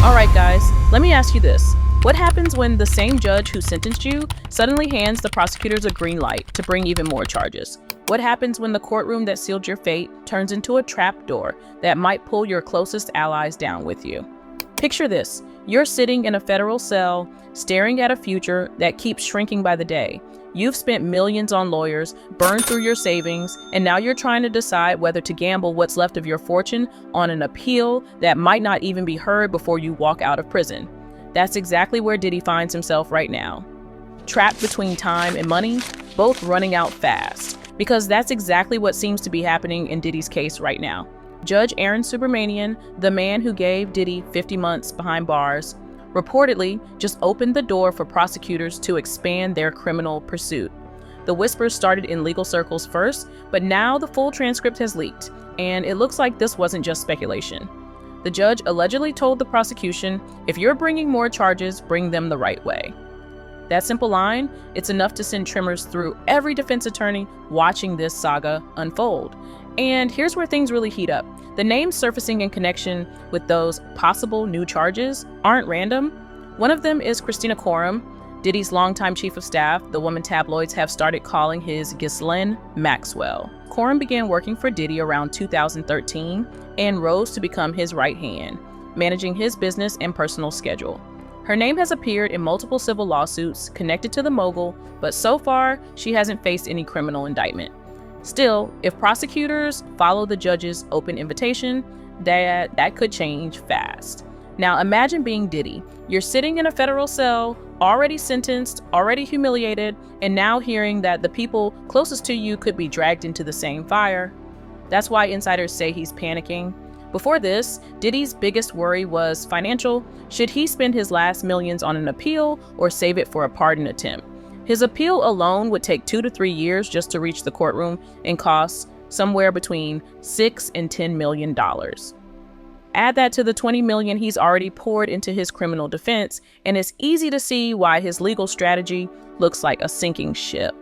Alright guys, let me ask you this. What happens when the same judge who sentenced you suddenly hands the prosecutors a green light to bring even more charges? What happens when the courtroom that sealed your fate turns into a trap door that might pull your closest allies down with you? Picture this. You're sitting in a federal cell, staring at a future that keeps shrinking by the day. You've spent millions on lawyers, burned through your savings, and now you're trying to decide whether to gamble what's left of your fortune on an appeal that might not even be heard before you walk out of prison. That's exactly where Diddy finds himself right now. Trapped between time and money, both running out fast. Because that's exactly what seems to be happening in Diddy's case right now. Judge Aaron Subramanian, the man who gave Diddy 50 months behind bars, reportedly just opened the door for prosecutors to expand their criminal pursuit. The whispers started in legal circles first, but now the full transcript has leaked, and it looks like this wasn't just speculation. The judge allegedly told the prosecution, if you're bringing more charges, bring them the right way. That simple line, it's enough to send tremors through every defense attorney watching this saga unfold. And here's where things really heat up. The names surfacing in connection with those possible new charges aren't random. One of them is Kristina Khorram, Diddy's longtime chief of staff. The woman tabloids have started calling his Ghislaine Maxwell. Khorram began working for Diddy around 2013 and rose to become his right hand, managing his business and personal schedule. Her name has appeared in multiple civil lawsuits connected to the mogul, but so far, she hasn't faced any criminal indictment. Still, if prosecutors follow the judge's open invitation, that could change fast. Now imagine being Diddy. You're sitting in a federal cell, already sentenced, already humiliated, and now hearing that the people closest to you could be dragged into the same fire. That's why insiders say he's panicking. Before this, Diddy's biggest worry was financial. Should he spend his last millions on an appeal or save it for a pardon attempt? His appeal alone would take 2 to 3 years just to reach the courtroom and cost somewhere between $6 and $10 million. Add that to the $20 million he's already poured into his criminal defense, and it's easy to see why his legal strategy looks like a sinking ship.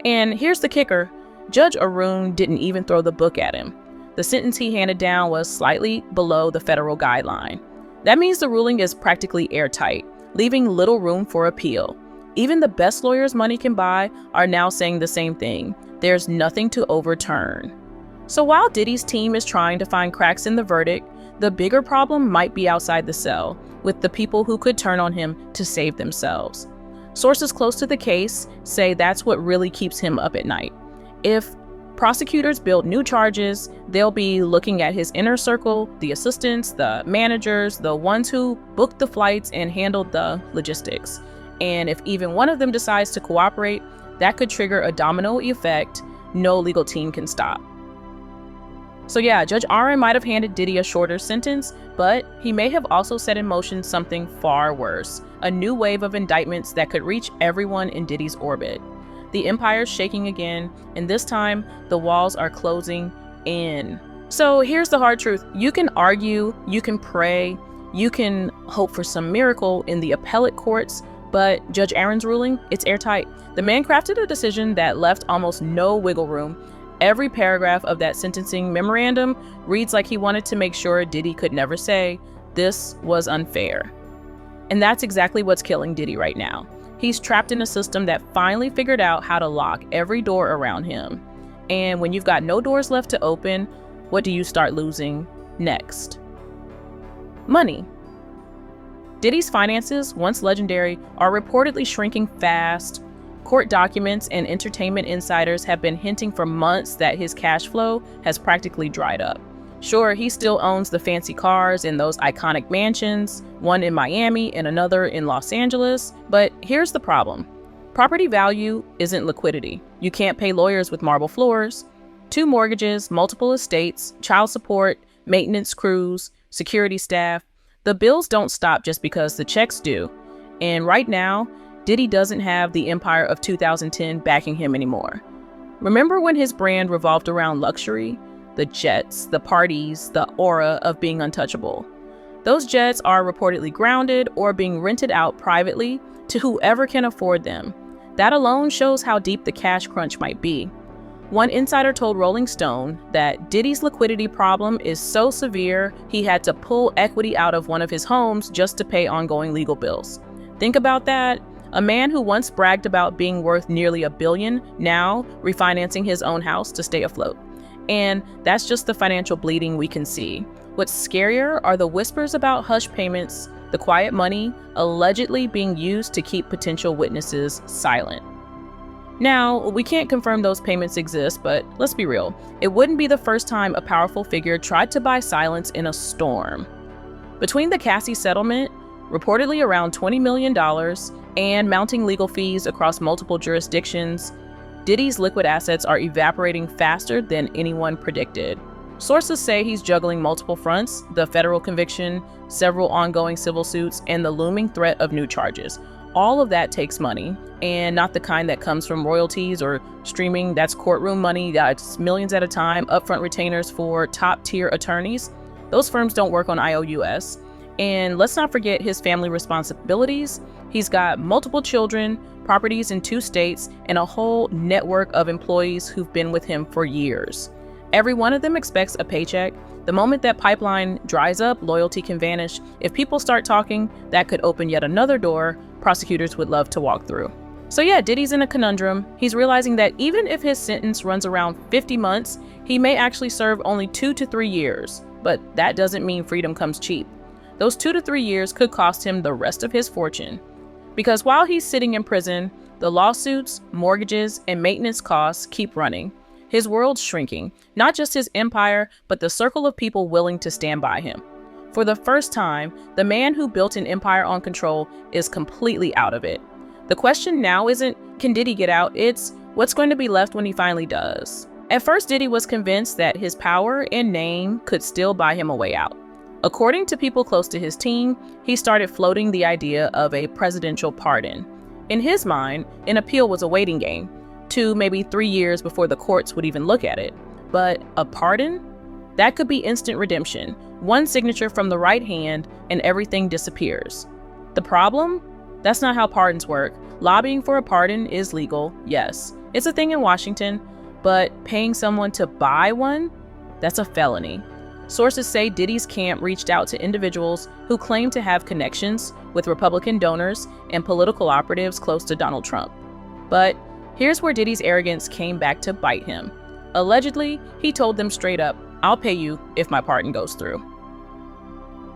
And here's the kicker. Judge Arun didn't even throw the book at him. The sentence he handed down was slightly below the federal guideline. That means the ruling is practically airtight, leaving little room for appeal. Even the best lawyers money can buy are now saying the same thing. There's nothing to overturn. So while Diddy's team is trying to find cracks in the verdict, the bigger problem might be outside the cell, with the people who could turn on him to save themselves. Sources close to the case say that's what really keeps him up at night. If prosecutors build new charges, they'll be looking at his inner circle, the assistants, the managers, the ones who booked the flights and handled the logistics. And if even one of them decides to cooperate, that could trigger a domino effect no legal team can stop. So yeah, Judge Aaron might have handed Diddy a shorter sentence, but he may have also set in motion something far worse, a new wave of indictments that could reach everyone in Diddy's orbit. The empire's shaking again, and this time, the walls are closing in. So here's the hard truth. You can argue, you can pray, you can hope for some miracle in the appellate courts, but Judge Aaron's ruling, it's airtight. The man crafted a decision that left almost no wiggle room. Every paragraph of that sentencing memorandum reads like he wanted to make sure Diddy could never say, this was unfair. And that's exactly what's killing Diddy right now. He's trapped in a system that finally figured out how to lock every door around him. And when you've got no doors left to open, what do you start losing next? Money. Diddy's finances, once legendary, are reportedly shrinking fast. Court documents and entertainment insiders have been hinting for months that his cash flow has practically dried up. Sure, he still owns the fancy cars and those iconic mansions, one in Miami and another in Los Angeles, but here's the problem. Property value isn't liquidity. You can't pay lawyers with marble floors. 2 mortgages, multiple estates, child support, maintenance crews, security staff. The bills don't stop just because the checks do. And right now, Diddy doesn't have the empire of 2010 backing him anymore. Remember when his brand revolved around luxury? The jets, the parties, the aura of being untouchable. Those jets are reportedly grounded or being rented out privately to whoever can afford them. That alone shows how deep the cash crunch might be. One insider told Rolling Stone that Diddy's liquidity problem is so severe he had to pull equity out of one of his homes just to pay ongoing legal bills. Think about that. A man who once bragged about being worth nearly $1 billion, now refinancing his own house to stay afloat. And that's just the financial bleeding we can see. What's scarier are the whispers about hush payments, the quiet money allegedly being used to keep potential witnesses silent. Now, we can't confirm those payments exist, but let's be real. It wouldn't be the first time a powerful figure tried to buy silence in a storm. Between the Cassie settlement, reportedly around $20 million, and mounting legal fees across multiple jurisdictions, Diddy's liquid assets are evaporating faster than anyone predicted. Sources say he's juggling multiple fronts: the federal conviction, several ongoing civil suits, and the looming threat of new charges. All of that takes money, and not the kind that comes from royalties or streaming. That's courtroom money, that's millions at a time, upfront retainers for top-tier attorneys. Those firms don't work on IOUs. And let's not forget his family responsibilities. He's got multiple children, properties in 2 states, and a whole network of employees who've been with him for years. Every one of them expects a paycheck. The moment that pipeline dries up, loyalty can vanish. If people start talking, that could open yet another door prosecutors would love to walk through. So yeah, Diddy's in a conundrum. He's realizing that even if his sentence runs around 50 months, he may actually serve only 2 to 3 years. But that doesn't mean freedom comes cheap. Those 2 to 3 years could cost him the rest of his fortune. Because while he's sitting in prison, the lawsuits, mortgages, and maintenance costs keep running. His world's shrinking, not just his empire, but the circle of people willing to stand by him. For the first time, the man who built an empire on control is completely out of it. The question now isn't, can Diddy get out? It's, what's going to be left when he finally does? At first, Diddy was convinced that his power and name could still buy him a way out. According to people close to his team, he started floating the idea of a presidential pardon. In his mind, an appeal was a waiting game, 2, maybe 3 years before the courts would even look at it. But a pardon? That could be instant redemption. One signature from the right hand and everything disappears. The problem? That's not how pardons work. Lobbying for a pardon is legal, yes. It's a thing in Washington, but paying someone to buy one? That's a felony. Sources say Diddy's camp reached out to individuals who claim to have connections with Republican donors and political operatives close to Donald Trump. But here's where Diddy's arrogance came back to bite him. Allegedly, he told them straight up, "I'll pay you if my pardon goes through."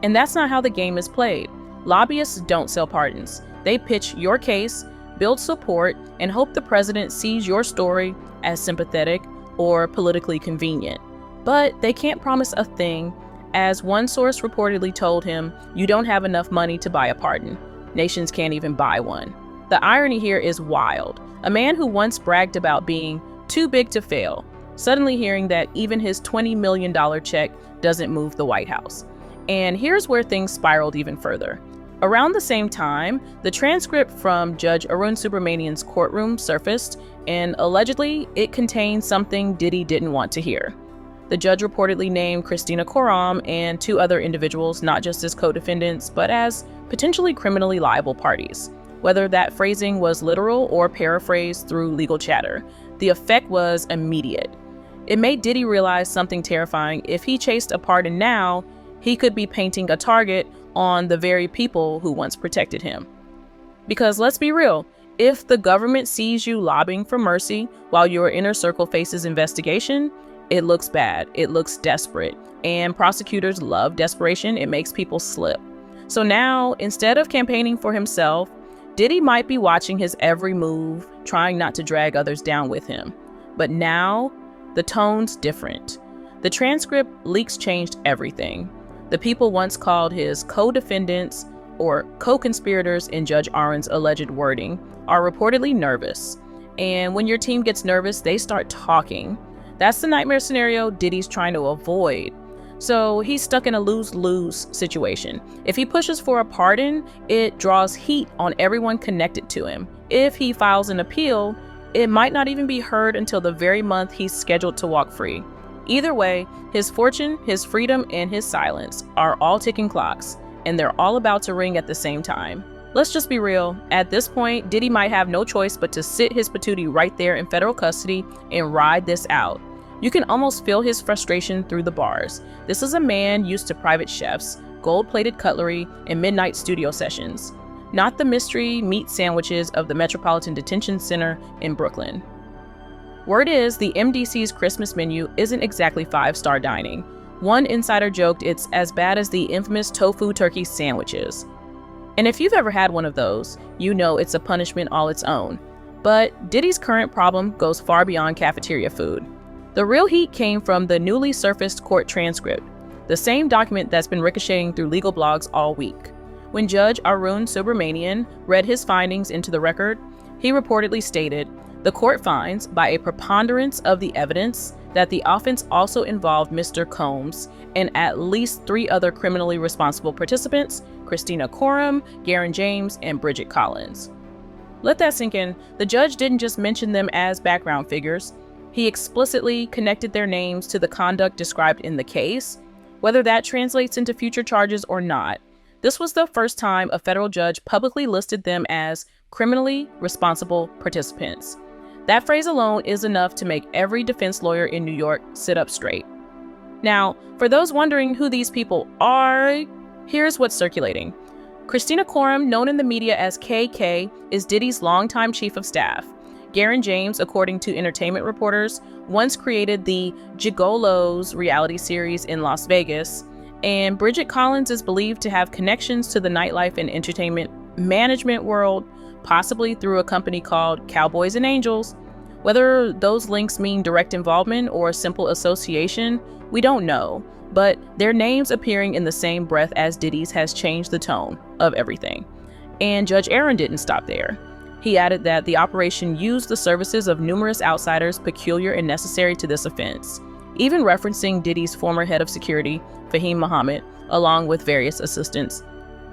And that's not how the game is played. Lobbyists don't sell pardons. They pitch your case, build support, and hope the president sees your story as sympathetic or politically convenient. But they can't promise a thing. As one source reportedly told him, you don't have enough money to buy a pardon. Nations can't even buy one. The irony here is wild. A man who once bragged about being too big to fail, suddenly hearing that even his $20 million check doesn't move the White House. And here's where things spiraled even further. Around the same time, the transcript from Judge Arun Subramanian's courtroom surfaced, and allegedly it contained something Diddy didn't want to hear. The judge reportedly named Kristina Khorram and 2 other individuals not just as co-defendants, but as potentially criminally liable parties. Whether that phrasing was literal or paraphrased through legal chatter, the effect was immediate. It made Diddy realize something terrifying. If he chased a pardon now, he could be painting a target on the very people who once protected him. Because let's be real, if the government sees you lobbying for mercy while your inner circle faces investigation, it looks bad, it looks desperate, and prosecutors love desperation. It makes people slip. So now, instead of campaigning for himself, Diddy might be watching his every move, trying not to drag others down with him. But now, the tone's different. The transcript leaks changed everything. The people once called his co-defendants or co-conspirators in Judge Arun's alleged wording are reportedly nervous. And when your team gets nervous, they start talking. That's the nightmare scenario Diddy's trying to avoid. So he's stuck in a lose-lose situation. If he pushes for a pardon, it draws heat on everyone connected to him. If he files an appeal, it might not even be heard until the very month he's scheduled to walk free. Either way, his fortune, his freedom, and his silence are all ticking clocks, and they're all about to ring at the same time. Let's just be real. At this point, Diddy might have no choice but to sit his patootie right there in federal custody and ride this out. You can almost feel his frustration through the bars. This is a man used to private chefs, gold-plated cutlery, and midnight studio sessions, not the mystery meat sandwiches of the Metropolitan Detention Center in Brooklyn. Word is, the MDC's Christmas menu isn't exactly five-star dining. One insider joked it's as bad as the infamous tofu turkey sandwiches. And if you've ever had one of those, you know it's a punishment all its own. But Diddy's current problem goes far beyond cafeteria food. The real heat came from the newly surfaced court transcript, the same document that's been ricocheting through legal blogs all week. When Judge Arun Subramanian read his findings into the record, he reportedly stated, "The court finds, by a preponderance of the evidence, that the offense also involved Mr. Combs and at least 3 other criminally responsible participants, Kristina Khorram, Garen James, and Bridget Collins." Let that sink in. The judge didn't just mention them as background figures. He explicitly connected their names to the conduct described in the case, whether that translates into future charges or not. This was the first time a federal judge publicly listed them as criminally responsible participants. That phrase alone is enough to make every defense lawyer in New York sit up straight. Now, for those wondering who these people are, here's what's circulating. Kristina Khorram, known in the media as KK, is Diddy's longtime chief of staff. Garen James, according to Entertainment Reporters, once created the Gigolos reality series in Las Vegas, and Bridget Collins is believed to have connections to the nightlife and entertainment management world, possibly through a company called Cowboys and Angels. Whether those links mean direct involvement or simple association, we don't know, but their names appearing in the same breath as Diddy's has changed the tone of everything. And Judge Aaron didn't stop there. He added that the operation used the services of numerous outsiders peculiar and necessary to this offense, even referencing Diddy's former head of security, Fahim Muhammad, along with various assistants.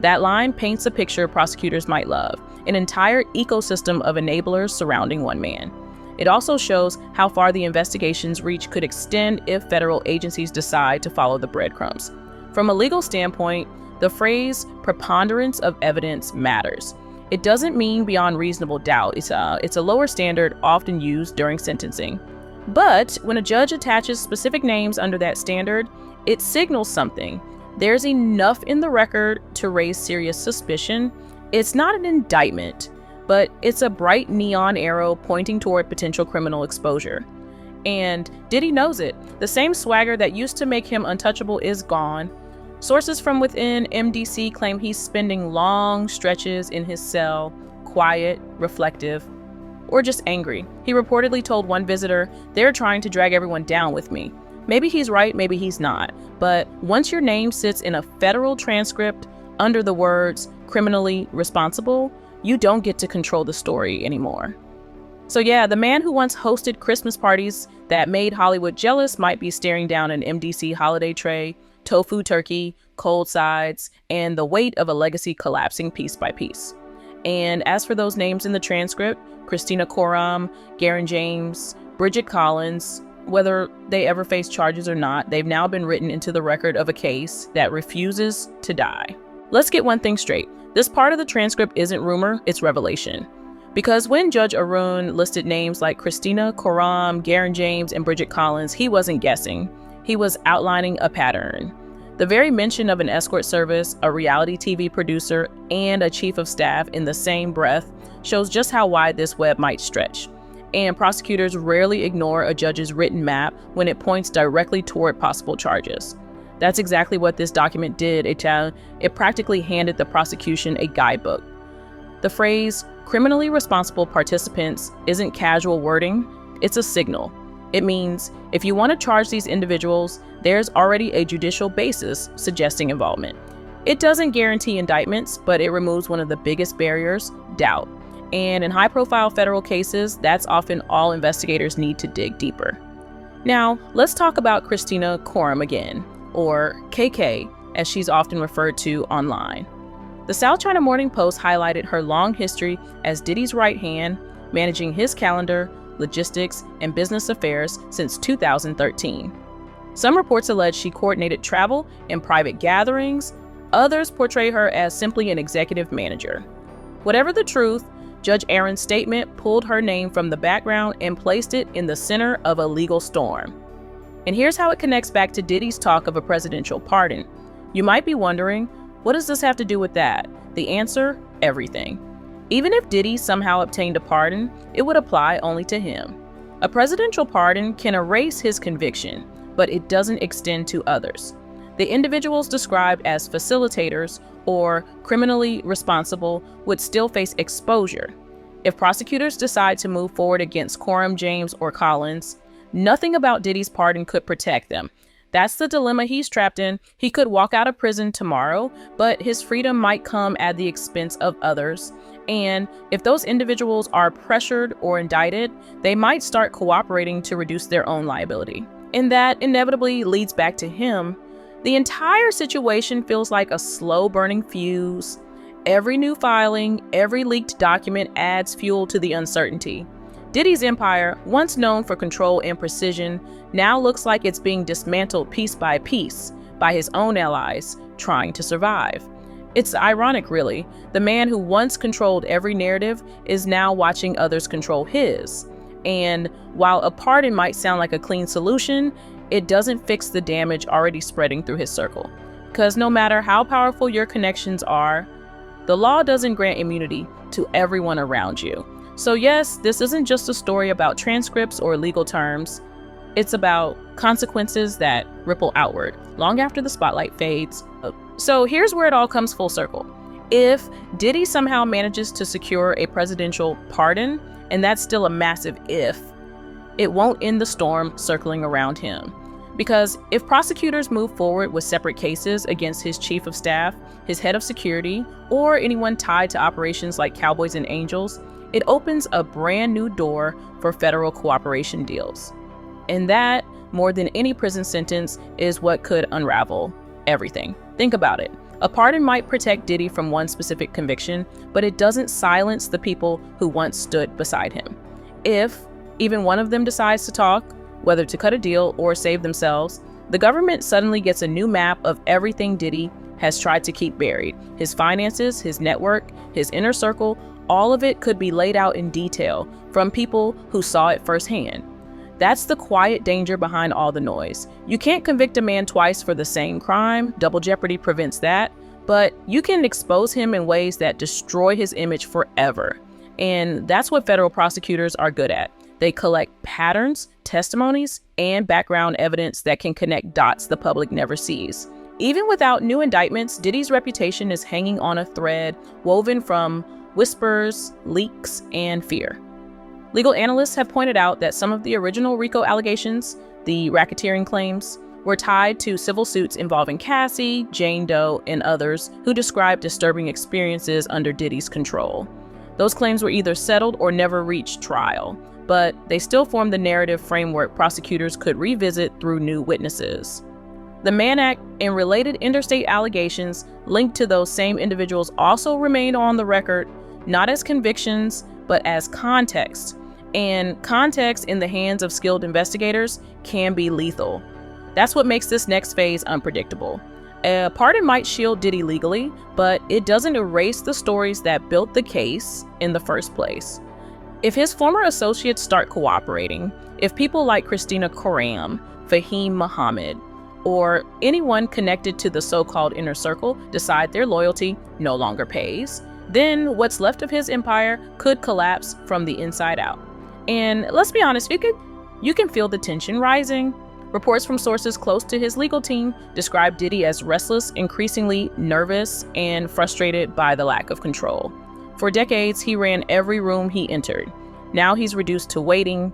That line paints a picture prosecutors might love, an entire ecosystem of enablers surrounding one man. It also shows how far the investigation's reach could extend if federal agencies decide to follow the breadcrumbs. From a legal standpoint, the phrase preponderance of evidence matters. It doesn't mean beyond reasonable doubt. It's a lower standard often used during sentencing. But when a judge attaches specific names under that standard, it signals something. There's enough in the record to raise serious suspicion. It's not an indictment, but it's a bright neon arrow pointing toward potential criminal exposure. And Diddy knows it. The same swagger that used to make him untouchable is gone. Sources from within MDC claim he's spending long stretches in his cell, quiet, reflective, or just angry. He reportedly told one visitor, "They're trying to drag everyone down with me." Maybe he's right, maybe he's not. But once your name sits in a federal transcript under the words criminally responsible, you don't get to control the story anymore. So yeah, the man who once hosted Christmas parties that made Hollywood jealous might be staring down an MDC holiday tray, tofu turkey, cold sides, and the weight of a legacy collapsing piece by piece. And as for those names in the transcript, Kristina Khorram, Garen James, Bridget Collins, whether they ever face charges or not, they've now been written into the record of a case that refuses to die. Let's get one thing straight. This part of the transcript isn't rumor, it's revelation. Because when Judge Arun listed names like Kristina Khorram, Garen James, and Bridget Collins, he wasn't guessing. He was outlining a pattern. The very mention of an escort service, a reality TV producer, and a chief of staff in the same breath shows just how wide this web might stretch. And prosecutors rarely ignore a judge's written map when it points directly toward possible charges. That's exactly what this document did. It practically handed the prosecution a guidebook. The phrase, criminally responsible participants, isn't casual wording, it's a signal. It means if you want to charge these individuals, there's already a judicial basis suggesting involvement. It doesn't guarantee indictments, but it removes one of the biggest barriers, doubt. And in high-profile federal cases, that's often all investigators need to dig deeper. Now, let's talk about Kristina Khorram again, or KK, as she's often referred to online. The South China Morning Post highlighted her long history as Diddy's right hand, managing his calendar, logistics, and business affairs since 2013. Some reports allege she coordinated travel and private gatherings. Others portray her as simply an executive manager. Whatever the truth, Judge Aaron's statement pulled her name from the background and placed it in the center of a legal storm. And here's how it connects back to Diddy's talk of a presidential pardon. You might be wondering, what does this have to do with that? The answer, everything. Even if Diddy somehow obtained a pardon, it would apply only to him. A presidential pardon can erase his conviction, but it doesn't extend to others. The individuals described as facilitators or criminally responsible would still face exposure. If prosecutors decide to move forward against Khorram, James, or Collins, nothing about Diddy's pardon could protect them. That's the dilemma he's trapped in. He could walk out of prison tomorrow, but his freedom might come at the expense of others. And if those individuals are pressured or indicted, they might start cooperating to reduce their own liability. And that inevitably leads back to him. The entire situation feels like a slow-burning fuse. Every new filing, every leaked document adds fuel to the uncertainty. Diddy's empire, once known for control and precision, now looks like it's being dismantled piece by piece by his own allies trying to survive. It's ironic, really. The man who once controlled every narrative is now watching others control his. And while a pardon might sound like a clean solution, it doesn't fix the damage already spreading through his circle. Because no matter how powerful your connections are, the law doesn't grant immunity to everyone around you. So yes, this isn't just a story about transcripts or legal terms. It's about consequences that ripple outward, long after the spotlight fades. So here's where it all comes full circle. If Diddy somehow manages to secure a presidential pardon, and that's still a massive if, it won't end the storm circling around him. Because if prosecutors move forward with separate cases against his chief of staff, his head of security, or anyone tied to operations like Cowboys and Angels, it opens a brand new door for federal cooperation deals. And that, more than any prison sentence, is what could unravel everything. Think about it. A pardon might protect Diddy from one specific conviction, but it doesn't silence the people who once stood beside him. If even one of them decides to talk, whether to cut a deal or save themselves, the government suddenly gets a new map of everything Diddy has tried to keep buried. His finances, his network, his inner circle, all of it could be laid out in detail from people who saw it firsthand. That's the quiet danger behind all the noise. You can't convict a man twice for the same crime. Double jeopardy prevents that. But you can expose him in ways that destroy his image forever. And that's what federal prosecutors are good at. They collect patterns, testimonies, and background evidence that can connect dots the public never sees. Even without new indictments, Diddy's reputation is hanging on a thread woven from whispers, leaks, and fear. Legal analysts have pointed out that some of the original RICO allegations, the racketeering claims, were tied to civil suits involving Cassie, Jane Doe, and others who described disturbing experiences under Diddy's control. Those claims were either settled or never reached trial, but they still form the narrative framework prosecutors could revisit through new witnesses. The Mann Act and related interstate allegations linked to those same individuals also remain on the record, not as convictions, but as context. And context in the hands of skilled investigators can be lethal. That's what makes this next phase unpredictable. A pardon might shield Diddy legally, but it doesn't erase the stories that built the case in the first place. If his former associates start cooperating, if people like Kristina Khorram, Fahim Muhammad, or anyone connected to the so-called inner circle decide their loyalty no longer pays, then what's left of his empire could collapse from the inside out. And let's be honest, you can feel the tension rising. Reports from sources close to his legal team describe Diddy as restless, increasingly nervous, and frustrated by the lack of control. For decades, he ran every room he entered. Now he's reduced to waiting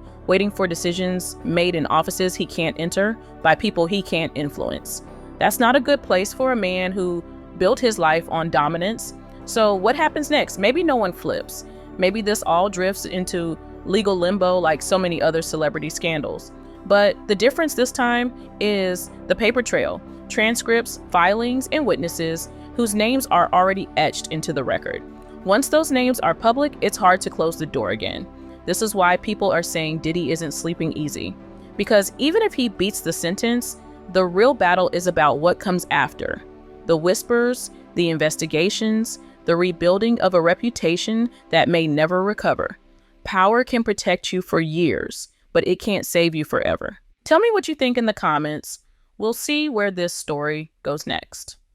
for decisions made in offices he can't enter by people he can't influence. That's not a good place for a man who built his life on dominance. So what happens next? Maybe no one flips. Maybe this all drifts into legal limbo like so many other celebrity scandals. But the difference this time is the paper trail, transcripts, filings, and witnesses whose names are already etched into the record. Once those names are public, it's hard to close the door again. This is why people are saying Diddy isn't sleeping easy. Because even if he beats the sentence, the real battle is about what comes after. The whispers, the investigations, the rebuilding of a reputation that may never recover. Power can protect you for years, but it can't save you forever. Tell me what you think in the comments. We'll see where this story goes next.